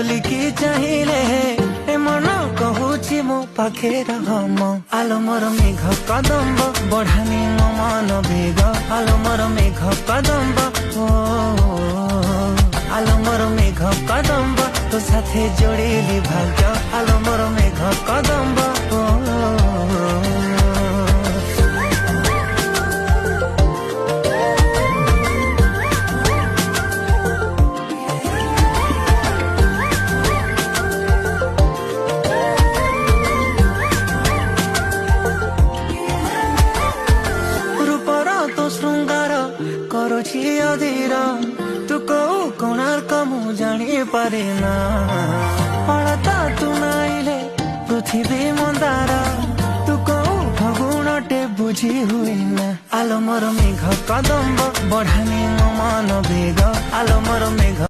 बुलिकी चाहिए ए मन कहूची मो पाखे रम आलो मोर मेघ कदम्ब बढ़ानी मो मन बेग आलो मोर मेघ कदम्ब ओ आलो मोर मेघ कदम्ब तो साथे जोड़ेली भाग्य आलो मोर मेघ कदम्ब श्रृंगार करुछि अधीर तू कौ कोणार्क मु जानी पारे ना हलता तू नाइले पृथ्वी मंदार तू कौ फगुणटे बुझी हुए ना आलो मोर मेघ कदम्ब बढ़ानी मन बेग आलो मोर मेघ